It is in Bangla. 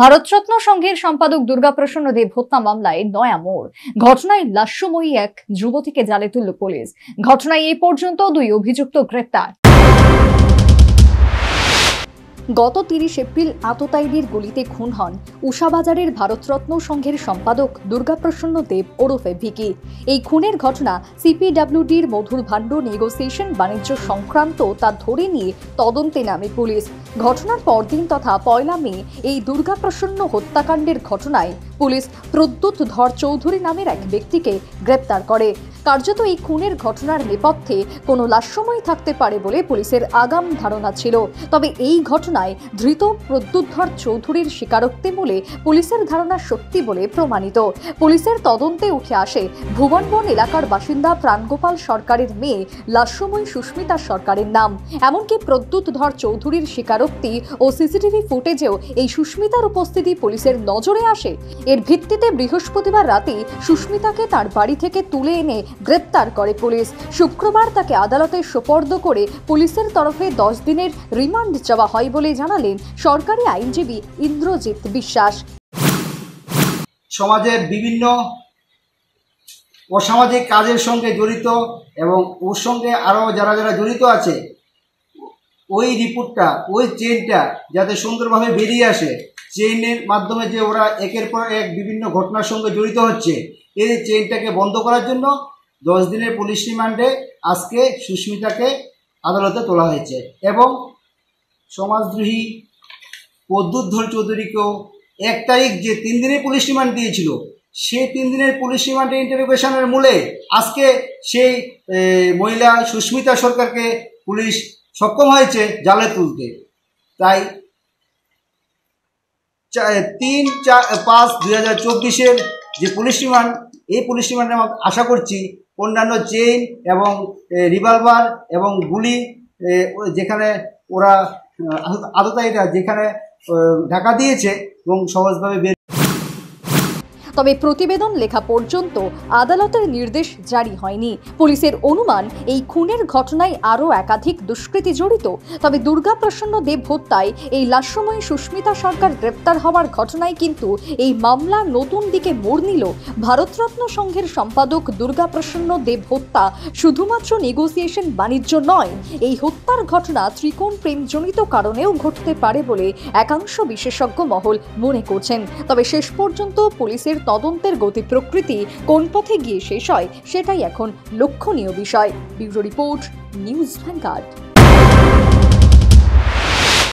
ভারতরত্ন সংঘের সম্পাদক দুর্গাপ্রসন্ন দেব হত্যা মামলায় নয়া মোড়। ঘটনায় লাস্যময়ী এক যুবতীকে জালে তুলল পুলিশ। ঘটনায় এ পর্যন্ত 2 অভিযুক্ত গ্রেপ্তার। গত 30 এপ্রিল আততায়ীদের গুলিতে খুন হন উষাবাজারের ভারতরত্ন সংঘের সম্পাদক দুর্গাপ্রসন্ন দেব ওরফে ভিকি। এই খুনের ঘটনা সিপিডব্লিউডির মধুর ভাণ্ড নেগোসিয়েশন বাণিজ্য সংক্রান্ত তা ধরে নিয়ে তদন্তে নামে পুলিশ। ঘটনার পরদিন তথা 1 মে এই দুর্গাপ্রসন্ন হত্যাকাণ্ডের ঘটনায় পুলিশ প্রদ্যুৎ ধর চৌধুরী নামের এক ব্যক্তিকে গ্রেপ্তার করে। কার্যত এই খুনের ঘটনার নেপথ্যে কোনো লাস্যময় থাকতে পারে বলে পুলিশের আগাম ধারণা ছিল। তবে এই ঘটনায় ধৃত প্রদ্যুৎ ধর চৌধুরীর স্বীকারোক্তি মূলে পুলিশের ধারণা সত্যি বলে প্রমাণিত। পুলিশের তদন্তে উঠে আসে ভুবনবন এলাকার বাসিন্দা প্রাণগোপাল সরকারের মেয়ে লাস্যময়ী সুস্মিতা সরকারের নাম। এমনকি প্রদ্যুৎ ধর চৌধুরীর স্বীকারোক্তি ও সিসিটিভি ফুটেজেও এই সুস্মিতার উপস্থিতি পুলিশের নজরে আসে। এর ভিত্তিতে বৃহস্পতিবার রাতে সুস্মিতাকে তার বাড়ি থেকে তুলে এনে গ্রেপ্তার করে পুলিশ। শুক্রবার তাকে আদালতে সোপর্দ করে পুলিশের তরফে 10 দিনের রিমান্ড চাওয়া হয় বলে জানালেন সরকারি আইনজীবী ইন্দ্রজিৎ বিশ্বাস। সমাজের বিভিন্ন অসামাজিক কাজের সঙ্গে জড়িত এবং ওর সঙ্গে আরও যারা যারা জড়িত আছে, ওই রিপোর্টটা, ওই চেইনটা যাতে সুন্দরভাবে বেরিয়ে আসে, চেইনের মাধ্যমে যে ওরা একের পর এক বিভিন্ন ঘটনার সঙ্গে জড়িত হচ্ছে, এই চেইনটাকে বন্ধ করার জন্য 10 দিনের পুলিশ রিমান্ডে আজকে সুস্মিতাকে আদালতে তোলা হয়েছে এবং সমাজদ্রোহী প্রদ্যুৎ ধর চৌধুরীকেও 1 তারিখ যে 3 দিনের পুলিশ রিমান্ড দিয়েছিল, সেই 3 দিনের পুলিশ রিমান্ডে ইন্টারোগেশনের মূলে আজকে সেই মহিলা সুস্মিতা সরকারকে পুলিশ সক্ষম হয়েছে জালে তুলতে। তাই 3-4-5-2024 যে পুলিশ রিমান্ড, এই পুলিশ রিমান্ডে আমরা আশা করছি অন্যান্য চেইন এবং রিভলভার এবং গুলি যেখানে ওরা আততায়ীরা যেখানে ঢাকা দিয়েছে এবং সহজভাবে। তবে প্রতিবেদন লেখা পর্যন্ত আদালতের নির্দেশ জারি হয়নি। পুলিশের অনুমান এই খুনের ঘটনায় আরও একাধিক দুষ্কৃতী জড়িত। তবে দুর্গাপ্রসন্ন দেব হত্যায় এই লাস্যময়ী সুস্মিতা সরকার গ্রেপ্তার হওয়ার ঘটনায় কিন্তু এই মামলা নতুন দিকে মোড় নিল। ভারতরত্ন সংঘের সম্পাদক দুর্গাপ্রসন্ন দেব হত্যা শুধুমাত্র নেগোসিয়েশন বাণিজ্য নয়, এই হত্যার ঘটনা ত্রিকোণ প্রেমজনিত কারণেও ঘটতে পারে বলে একাংশ বিশেষজ্ঞ মহল মনে করছেন। তবে শেষ পর্যন্ত পুলিশের তদন্তের গতি প্রকৃতি কোন পথে গিয়ে শেষ হয় সেটাই এখন লক্ষণীয় বিষয়। Bureau report, news vanguard.